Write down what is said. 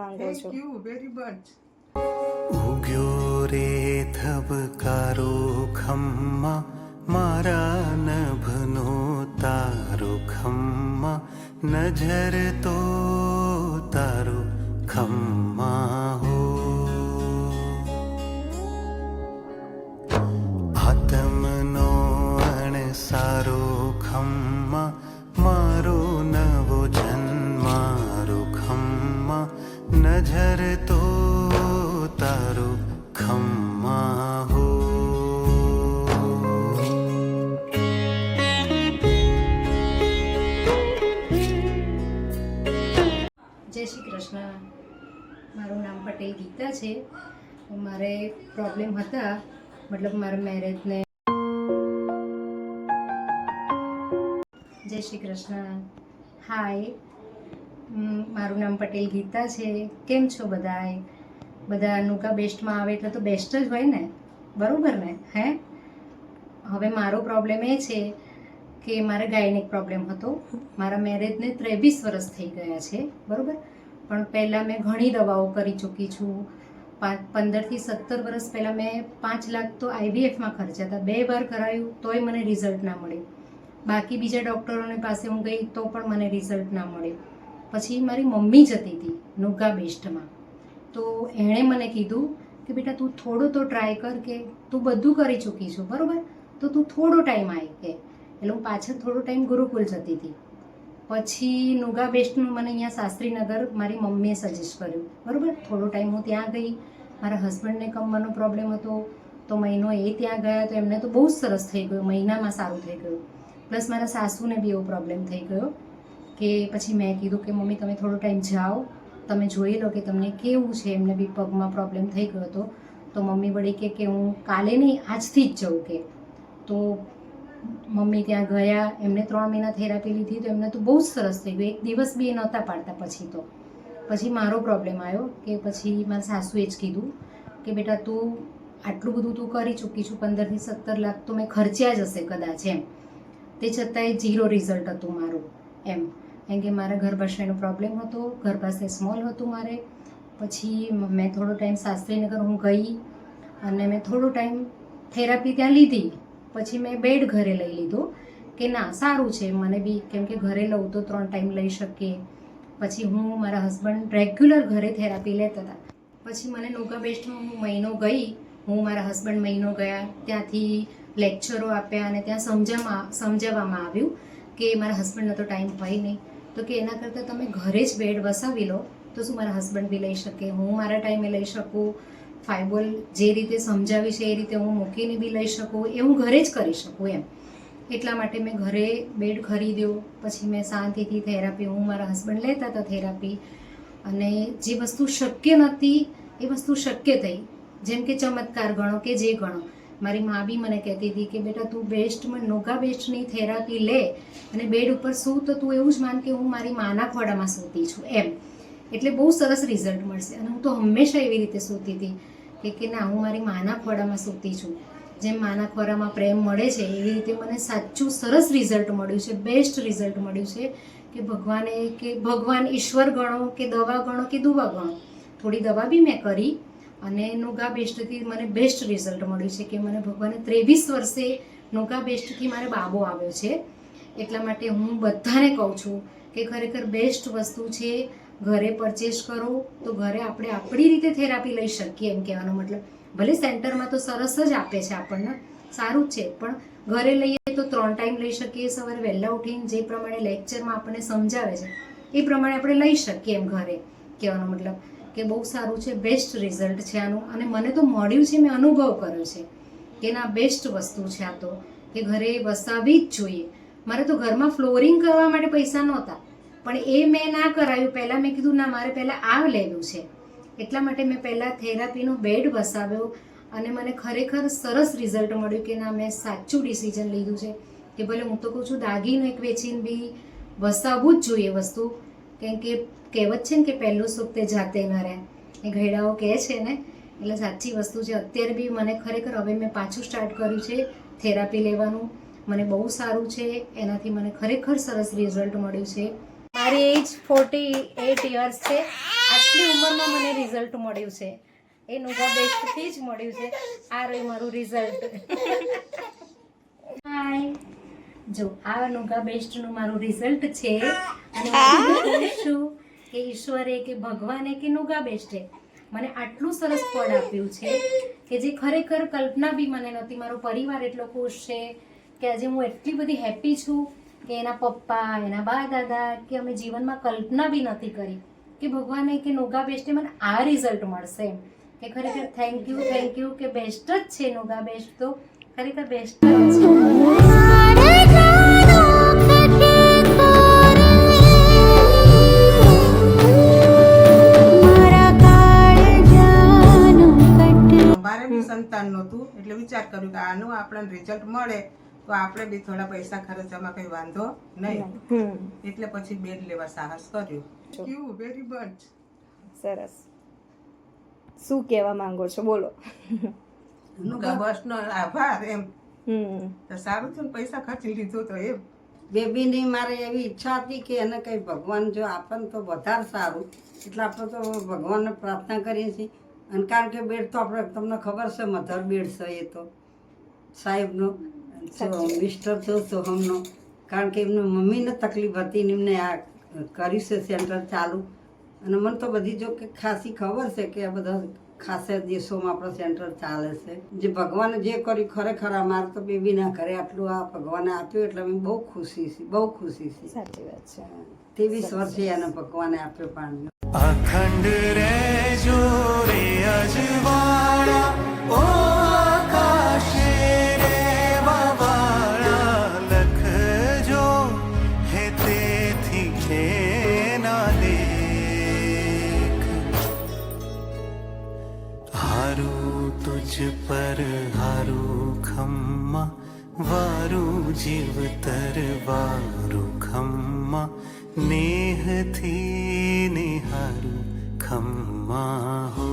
માંગો છો? Thank you very much. ઉગ્યો રે ધબકારો ખમ્મા મારા નભનો તારો ખમ્મા નજર તો તારો ખમ્મા હો આતમનો અણસારો ખમ્મા મારો નવો જન્મારો ખમ્મા નજર તો તારો ખમ્મા હો. જય શ્રી કૃષ્ણ. મારું નામ પટેલ ગીતા છે. મારે પ્રોબ્લેમ હતા, મતલબ મારા મેરેજને. જય શ્રી કૃષ્ણ. હાય, મારું નામ પટેલ ગીતા છે. કેમ છો બધાય? બધા નુકા બેસ્ટમાં આવે એટલે તો બેસ્ટ જ હોય ને, બરાબર ને? હે, હવે મારો પ્રોબ્લેમ એ છે કે મારે ગાયનિક પ્રોબ્લેમ હતો. મારા મેરેજને 23 વર્ષ થઈ ગયા છે, બરાબર. પણ પહેલાં મેં ઘણી દવાઓ કરી ચૂકી છું. 15થી 17 વર્ષ પહેલાં મેં 5 લાખ તો IVFમાં ખર્ચ્યા હતા. 2 વાર કરાયું તોય મને રિઝલ્ટ ના મળ્યું. બાકી બીજા ડૉક્ટરોની પાસે હું ગઈ તો પણ મને રિઝલ્ટ ના મળ્યું. પછી મારી મમ્મી જતી હતી નુગા બેસ્ટમાં, તો એણે મને કીધું કે બેટા તું થોડો તો ટ્રાય કર, કે તું બધું કરી ચૂકી છું, બરાબર, તો તું થોડો ટાઈમ આવી કે. એટલે હું પાછળ થોડો ટાઈમ ગુરુકુલ જતી હતી. પછી નુગા બેસ્ટનું મને અહીંયા શાસ્ત્રીનગર મારી મમ્મીએ સજેસ્ટ કર્યું, બરાબર. થોડો ટાઈમ હું ત્યાં ગઈ. મારા હસબન્ડને કમરનો પ્રોબ્લેમ હતો તો મહિનો એ ત્યાં ગયા તો એમને તો બહુ જ સરસ થઈ ગયું, મહિનામાં સારું થઈ ગયું. પ્લસ મારા સાસુને બી એવો પ્રોબ્લેમ થઈ ગયો કે પછી મેં કીધું કે મમ્મી તમે થોડો ટાઈમ જાઓ, તમે જોઈ લો કે તમને કેવું છે. એમને બી પગમાં પ્રોબ્લેમ થઈ ગયો હતો. તો મમ્મી વળી કે હું કાલે નહીં આજથી જ જાઉં કે. તો મમ્મી ત્યાં ગયા, એમને 3 મહિના થેરાપી લીધી તો એમને તો બહુ જ સરસ થઈ ગયું. 1 દિવસ બી એ નહોતા પાડતા. પછી મારો પ્રોબ્લેમ આવ્યો કે પછી મારા સાસુએ જ કીધું કે બેટા તું આટલું બધું તું કરી ચૂકી છું, 15થી 17 લાખ તો મેં ખર્ચ્યા જ હશે કદાચ એમ. તે છતાંય 0 રિઝલ્ટ હતું મારું એમ. કેમ કે મારા ગર્ભાશયનો પ્રોબ્લેમ હતો, ગર્ભાશય સ્મોલ હતું મારે. પછી મેં થોડો ટાઈમ શાસ્ત્રીનગર હું ગઈ અને મેં થોડો ટાઈમ થેરાપી ત્યાં લીધી. પછી મેં બેડ ઘરે લઈ લીધો કે ના સારું છે મને બી, કેમ કે ઘરે લઉં તો 3 ટાઈમ લઈ શકીએ. પછી હું મારા હસબન્ડ રેગ્યુલર ઘરે થેરાપી લેતા હતા. પછી મને નુગા બેસ્ટમાં હું મહિનો ગઈ, હું મારા હસબન્ડ મહિનો ગયા. ત્યાંથી લેક્ચરો આપ્યા અને ત્યાં સમજાવવામાં આવ્યું કે મારા હસબન્ડનો તો ટાઈમ હોય નહીં, તો કે એના કરતાં તમે ઘરે જ બેડ વસાવી લો તો શું મારા હસબન્ડ બી લઈ શકે, હું મારા ટાઈમે લઈ શકું. ફાઇબોલ જે રીતે સમજાવી છે એ રીતે હું મૂકીને બી લઈ શકું, એ હું ઘરે જ કરી શકું એમ. એટલા માટે મેં ઘરે બેડ ખરીદ્યો. પછી મેં શાંતિથી થેરાપી, હું મારા હસબન્ડ લેતા હતા થેરાપી. અને જે વસ્તુ શક્ય નહોતી એ વસ્તુ શક્ય થઈ. જેમ કે ચમત્કાર ગણો કે જે ગણો. મારી મા બી મને કહેતી હતી કે બેટા તું બેસ્ટમાં નુગા બેસ્ટની થેરાપી લે અને બેડ ઉપર સૂ તો તું એવું જ માન કે હું મારી માના ખોડામાં સૂતી છું એમ. એટલે બહુ સરસ રિઝલ્ટ મળશે. અને હું તો હંમેશા એવી રીતે સૂતી હતી કે ના હું મારી માના ખોડામાં સૂતી છું. જેમ માના ખોરામાં પ્રેમ મળે છે એવી રીતે મને સાચું સરસ રિઝલ્ટ મળ્યું છે, બેસ્ટ રિઝલ્ટ મળ્યું છે. કે ભગવાન ઈશ્વર ગણો કે દવા ગણો કે દુવા ગણો. થોડી દવા બી મેં કરી અને નુગા બેસ્ટથી મને બેસ્ટ રિઝલ્ટ મળ્યું છે. કે મને ભગવાને 23 વર્ષે નુગા બેસ્ટથી મારે બાબો આવ્યો છે. એટલા માટે હું બધાને કહું છું કે ખરેખર બેસ્ટ વસ્તુ છે. ઘરે પરચેસ કરો તો ઘરે આપણે આપણી રીતે થેરાપી લઈ શકીએ એમ કહેવાનો મતલબ. ભલે સેન્ટરમાં તો સરસ જ આપે છે આપણને, સારું જ છે, પણ ઘરે લઈએ તો 3 ટાઈમ લઈ શકીએ. સવારે વહેલા ઉઠીને જે પ્રમાણે લેક્ચરમાં આપણને સમજાવે છે એ પ્રમાણે આપણે લઈ શકીએ એમ ઘરે. કહેવાનો મતલબ કે બહુ સારું છે, બેસ્ટ રિઝલ્ટ છે આનું. અને મને તો મળ્યું છે, મેં અનુભવ કર્યો છે કે ના બેસ્ટ વસ્તુ છે આ તો, કે ઘરે વસાવી જ જોઈએ. મારે તો ઘરમાં ફ્લોરિંગ કરવા માટે પૈસા નહોતા, પણ એ મેં ના કરાયું. પહેલાં મેં કીધું ના મારે પહેલાં આ લેવું છે. એટલા માટે મેં પહેલાં થેરાપીનો બેડ વસાવ્યો અને મને ખરેખર સરસ રિઝલ્ટ મળ્યું કે ના મેં સાચું ડિસિઝન લીધું છે. કે ભલે હું તો કહું છું દાગીનો એક વેચીને બી વસાવવું જ જોઈએ વસ્તુ. કેમ કે કહેવત છે ને કે પહેલું સુખ તે જાતે ન રહે, એ ઘરડાઓ કહે છે ને, એટલે સાચી વસ્તુ છે. અત્યારે બી મને ખરેખર હવે મેં પાછું સ્ટાર્ટ કર્યું છે થેરાપી લેવાનું. મને બહુ સારું છે, એનાથી મને ખરેખર સરસ રિઝલ્ટ મળ્યું છે. મારી એજ 48 યર્સ છે. આટલી ઉંમરમાં મને રિઝલ્ટ મળ્યું છે એ નુગા બેસ્ટથી જ મળ્યું છે. આ રહ્યું મારું રિઝલ્ટ. હાય, જો આ નુગા બેસ્ટનું મારું રિઝલ્ટ છે અને હું કહું છું કે ઈશ્વરે કે ભગવાને કે નુગા બેસ્ટે મને આટલું સરસ ફળ આપ્યું છે કે જે ખરેખર કલ્પના બી મને નહોતી. મારો પરિવાર એટલો ખુશ છે કે આજે હું એટલી બધી હેપી છું કે એના પપ્પા, એના બા દાદા કે અમે જીવનમાં કલ્પના બી નથી કરી કે ભગવાને કે નુગા બેસ્ટે મને આ રિઝલ્ટ મળશે એમ. કે ખરેખર થેન્ક યુ કે બેસ્ટ જ છે નુગા બેસ્ટ, તો ખરેખર બેસ્ટ જ છે. મારે બી સંતાન નહોતું એટલે વિચાર કર્યું કે આનું આપણને રિઝલ્ટ મળે તો આપણે બી થોડા પૈસા ખર્ચવામાં કઈ વાંધો નહીં, એટલે પછી બેડ લેવા સાહસ કર્યું. You very much. સરસ. શું કહેવા માંગો છો, બોલો. બસનો આભાર એમ. તો સારું થયું ને પૈસા ખર્ચી લીધું તો એમ. બેબીની મારે એવી ઈચ્છા હતી કે એને કંઈ ભગવાન જો આપે ને તો વધારે સારું, એટલે આપણે તો ભગવાનને પ્રાર્થના કરીએ છીએ. અને કારણ કે બેડ તો આપણે તમને ખબર છે મધર બેડ છે એ તો સાહેબનો, મિસ્ટર તો સોહમનો, કારણ કે એમની મમ્મીને તકલીફ હતી ને એમને આ કર્યું છે સેન્ટર ચાલુ. અને મને તો બધી જો કે ખાસી ખબર છે કે આ બધા ખાસા દેશોમાં આપણો સેન્ટર ચાલે છે. જે ભગવાને જે કર્યું ખરેખર અમારે તો બેબીના ઘરે આટલું આ ભગવાને આપ્યું એટલે અમે બહુ ખુશી છે, બહુ ખુશી છે. સાચી વાત છે. 23 વર્ષે એને ભગવાને આપ્યો પાણી. અખંડ રહેજો રે અજવાળા, ઓ આકાશે રેવાવાળા, લખજો હે તેથી ખેના લેખ. હારું તુજ પર હારું ખમ્મા, વારું જીવતર વારું ખમ્મા, નેહથી નિહારું ખમ્મા હો.